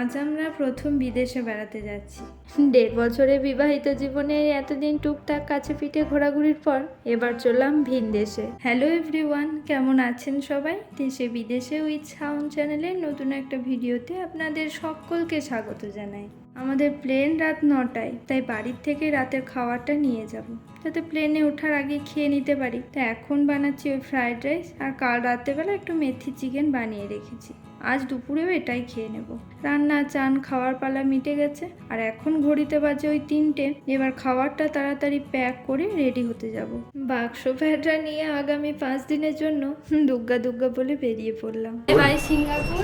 আজ আমরা প্রথম বিদেশে বেড়াতে যাচ্ছি। 1.5 বছরের বিবাহিত জীবনে এতদিন টুকটাক কাছে পিঠে ঘোরাঘুরির পর এবার চললাম ভিন দেশে। হ্যালো এভরিওয়ান, কেমন আছেন সবাই? দেশে বিদেশে উইথ সাউন্ড চ্যানেলের নতুন একটা ভিডিওতে আপনাদের সকলকে স্বাগত জানাই। আমাদের প্লেন রাত 9টায়, তাই বাড়ির থেকে রাতের খাবারটা নিয়ে যাব, যাতে প্লেনে ওঠার আগে খেয়ে নিতে পারি। তাই এখন বানাচ্ছি ওই ফ্রাইড রাইস, আর কাল রাত্রেবেলা একটু মেথি চিকেন বানিয়ে রেখেছি। আজ দুপুরেও এটাই খেয়ে নেব। রান্না চান খাওয়ার পালা মিটে গেছে, আর এখন ঘড়িতে বাজে ওই 3টে। এবার খাবারটা তাড়াতাড়ি প্যাক করে রেডি হতে যাব। বাক্স ভ্যাটরা নিয়ে আগামী 5 দিনের জন্য দুগ্গা দুগ্গা বলে বেরিয়ে পড়লাম। Bye Singapore.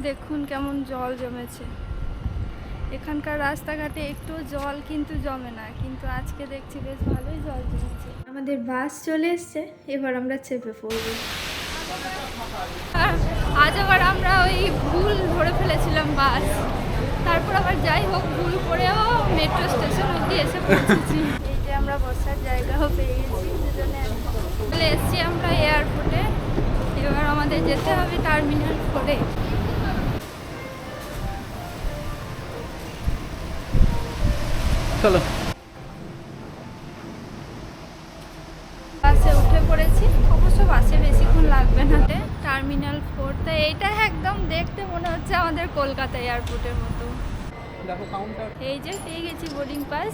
দেখুন কেমন জল জমেছে। এখানকার রাস্তাঘাটে একটু জল কিন্তু জমে না, কিন্তু আজকে দেখছি বেশ ভালোই জল জমেছে। আমাদের বাস চলে এসছে, এবার আমরা চেপে পড়ব। আজ আবার আমরা ওই ভুল ধরে ফেলেছিলাম বাস, তারপর আবার যাই হোক ভুল করেও মেট্রো স্টেশন অবধি এসে পৌঁছেছি। এই যে আমরা বসার জায়গাও পেয়ে গেছি, দুজনে চলে এসছি আমরা এয়ারপোর্টে। এবার আমাদের যেতে হবে টার্মিনাল 4-এ। চলো বাসে উঠে পড়েছি, অবশ্য বাসে বেশিক্ষণ লাগবে না। টার্মিনাল 4, তো এইটা একদম দেখতে মনে হচ্ছে আমাদের কলকাতা এয়ারপোর্টের মতো। দেখো কাউন্টার। এই যে পেয়ে গেছি বোর্ডিং পাস।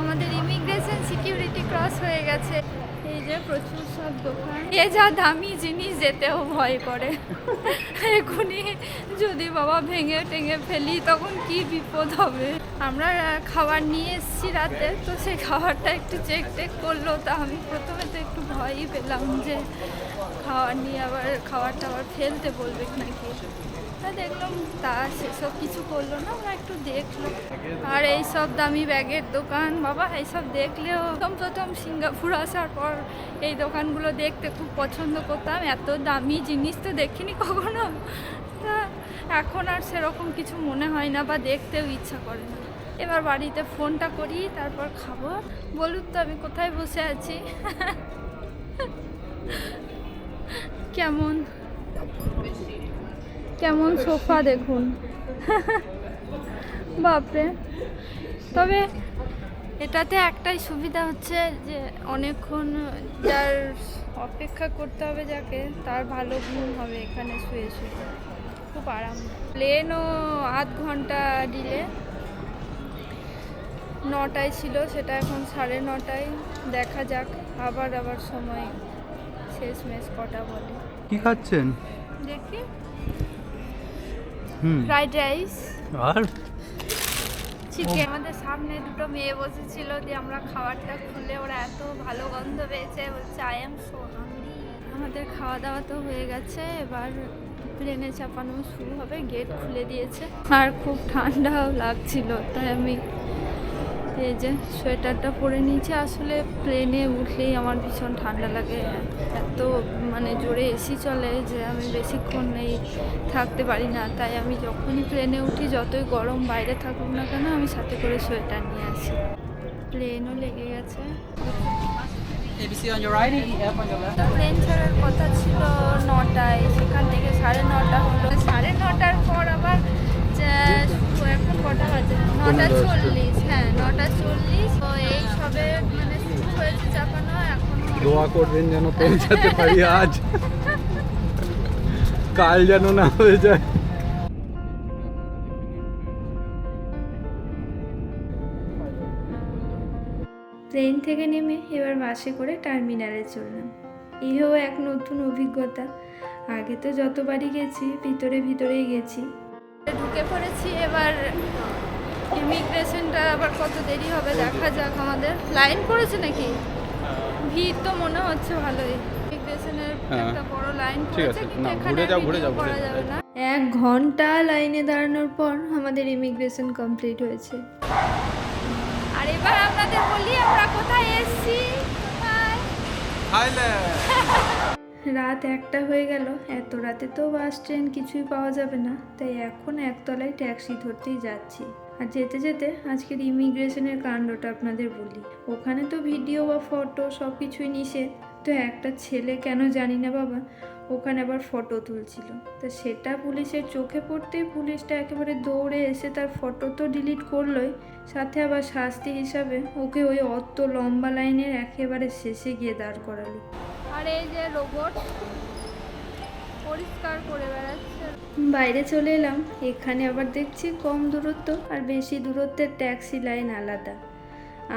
আমাদের ইমিগ্রেশন সিকিউরিটি ক্রস হয়ে গেছে। এই যে প্রচুর সব দোকান, এ যা দামি জিনিস যেতেও ভয় করে। এখনই যদি বাবা ভেঙে টেঙে ফেলি তখন কি বিপদ হবে। আমরা খাবার নিয়ে এসেছি রাতে, তো সেই খাবারটা একটু চেক টেক করলো, তা আমি প্রথমে তো একটু ভয়ই পেলাম যে খাবার নিয়ে আবার খাবারটা আবার ফেলতে বলবে নাকি। দেখলাম তা সেসব কিছু করলো না, ওরা একটু দেখলো। আর এইসব দামি ব্যাগের দোকান, বাবা এইসব দেখলেও প্রথম সিঙ্গাপুর আসার পর এই দোকানগুলো দেখতে খুব পছন্দ করতাম। এত দামি জিনিস তো দেখিনি কখনো, তা এখন আর সেরকম কিছু মনে হয় না বা দেখতেও ইচ্ছা করে না। এবার বাড়িতে ফোনটা করি, তারপর খাবো। বলুন তো আমি কোথায় বসে আছি? কেমন কেমন সোফা দেখুন। বাপরে, তবে এটাতে একটাই সুবিধা হচ্ছে যে অনেকক্ষণ যার অপেক্ষা করতে হবে, যাকে, তার ভালো ঘুম হবে এখানে শুয়ে শুয়ে, খুব আরাম। প্লেনও আধ ঘন্টা ডিলে, 9টায় ছিল, সেটা এখন 9:30। দেখা যাক আবার সময় শেষমেশ কটা বলে। কি খাচ্ছেন? দেখি ফ্রাইড রাইস আর চিকেন। আমাদের সামনে দুটো মেয়ে বসেছিল, দিয়ে আমরা খাবারটা খুলে ওরা এত ভালো গন্ধ পেয়েছে, বলছে আই এম সো হাংরি। আমাদের খাওয়া দাওয়া তো হয়ে গেছে, এবার প্লেনে চাপানো শুরু হবে। গেট খুলে দিয়েছে, আর খুব ঠান্ডাও লাগছিল, তাই আমি এই যে সোয়েটারটা পরে নিয়েছি। আসলে প্লেনে উঠলেই আমার ভীষণ ঠান্ডা লাগে, এত মানে জোরে এসি চলে যে আমি বেশিক্ষণ থাকতে পারি না। তাই আমি যখনই প্লেনে উঠি, যতই গরম বাইরে থাকুক না কেন, আমি সাথে করে সোয়েটার নিয়ে আসি। প্লেনও লেগে গেছে। ABC on your right, EF on your left. Plane ছাড়ার কথা ছিল 9টায়, সেখান থেকে 9:30 হলো। 9:30-র পর আবার এখন কটা বাজে? 9:40। হ্যাঁ, 9:40। তো এই সবে মানে শুরু হয়েছে চাপানো, এখন দোয়া করবেন যেন পৌঁছাতে পারি আজ, কাল যেন না হয়ে যায়। ট্রেন থেকে নেমে এবার বাসে করে টার্মিনালে চললাম। এও এক নতুন অভিজ্ঞতা। আগে তো যতবারই গেছি ভিতরেই গেছি। ঢুকে পড়েছি। এবার ইমিগ্রেশনটা আবার কত দেরি হবে দেখা যাক। আমাদের লাইন পড়েছে নাকি? ভিড় তো মনে হচ্ছে ভালোই। ইমিগ্রেশনের একটা বড় লাইন পড়েছে, কিন্তু এখানে ভিডিও করা যাবে না। 1 ঘন্টা লাইনে দাঁড়ানোর পর আমাদের ইমিগ্রেশন কমপ্লিট হয়েছে। আর এবার আপনাদের বলি আমরা কোথায় এসেছি। রাত 1টা হয়ে গেল। এত রাতে তো বাস ট্রেন কিছুই পাওয়া যাবে না, তাই এখন একতলায় ট্যাক্সি ধরতেই যাচ্ছি। আর যেতে যেতে আজকের ইমিগ্রেশনের কাণ্ডটা আপনাদের বলি। ওখানে তো ভিডিও বা ফটো সব কিছুই নিষেধ, তো একটা ছেলে কেন জানি না বাবা ওখানে আবার ফটো তুলছিল, তো সেটা পুলিশের চোখে পড়তেই পুলিশটা একেবারে দৌড়ে এসে তার ফটো তো ডিলিট করলোই, সাথে আবার শাস্তি হিসাবে ওকে ওই অত লম্বা লাইনের একেবারে শেষে গিয়ে দাঁড় করালো। আর এই যে রোবট পরিষ্কার করে বেড়াচ্ছে। বাইরে চলে এলাম, এখানে আবার দেখছি কম দূরত্ব আর বেশি দূরত্বের ট্যাক্সি লাইন আলাদা।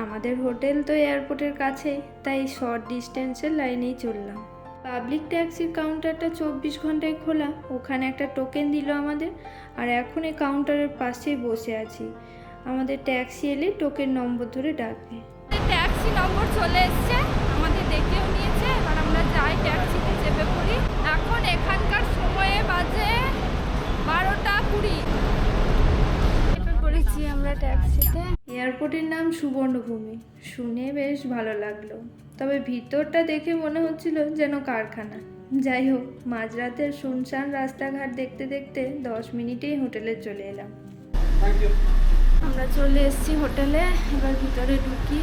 আমাদের হোটেল তো এয়ারপোর্টের কাছেই, তাই শর্ট ডিস্টেন্সের লাইনেই চললাম। পাবলিক ট্যাক্সির কাউন্টারটা 24 ঘন্টায় খোলা, ওখানে একটা টোকেন দিল আমাদের, আর এখন এই কাউন্টারের পাশেই বসে আছি। আমাদের ট্যাক্সি এলে টোকেন নম্বর ধরে ডাকবে। ট্যাক্সি নম্বর চলে এসছে, আমাদের দেখেও নিয়েছে, এবার আমরা যাই ট্যাক্সিতে চেপে পড়ি। এখন এখানকার সময়ে বাজে 12টা 20। চেপে পড়েছি আমরা ট্যাক্সিতে। এয়ারপোর্টের নাম সুবর্ণভূমি, শুনে বেশ ভালো লাগলো, তবে ভিতরটা দেখে মনে হচ্ছিল যেন কারখানা। যাই হোক, মাঝরাতের শুনশান রাস্তাঘাট দেখতে দেখতে 10 মিনিটেই হোটেলে চলে এলাম। আমরা চলে এসেছি হোটেলে, এবার ভিতরে ঢুকি।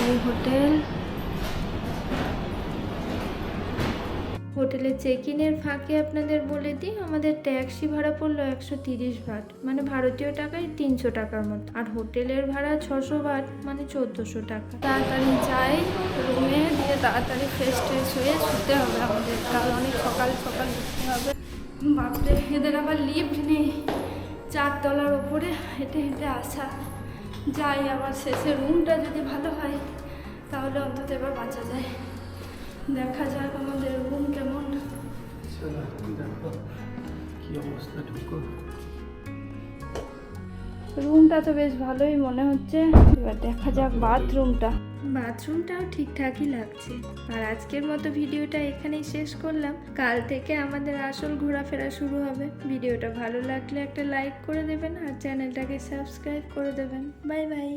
এই হোটেলে চেক ইনের ফাঁকে আপনাদের বলে দিই, আমাদের ট্যাক্সি ভাড়া পড়লো 130 বাট, মানে ভারতীয় টাকায় 300 টাকার মতো, আর হোটেলের ভাড়া 600 বাট, মানে 1400 টাকা। তাড়াতাড়ি যাই রুমে, দিয়ে তাড়াতাড়ি ফ্রেশ ট্রেশ হয়ে শুতে হবে আমাদের, কাল অনেক সকাল সকাল উঠতে হবে। বাপরে, এদের আবার লিফট নেই, 4 তলার ওপরে হেঁটে হেঁটে আসা। যাই, আবার শেষে রুমটা যদি ভালো হয় তাহলে অন্তত এবার বাঁচা যায়। দেখা যাক আমাদের রুম কেমন। কি অবস্থা, ঢুকো। রুমটা তো বেশ ভালোই মনে হচ্ছে, এবার দেখা যাক বাথরুমটাও ঠিকঠাকই লাগছে। আর আজকের মতো ভিডিওটা এখানেই শেষ করলাম, কাল থেকে আমাদের আসল ঘোরাফেরা শুরু হবে। ভিডিওটা ভালো লাগলে একটা লাইক করে দেবেন আর চ্যানেলটাকে সাবস্ক্রাইব করে দেবেন। Bye bye.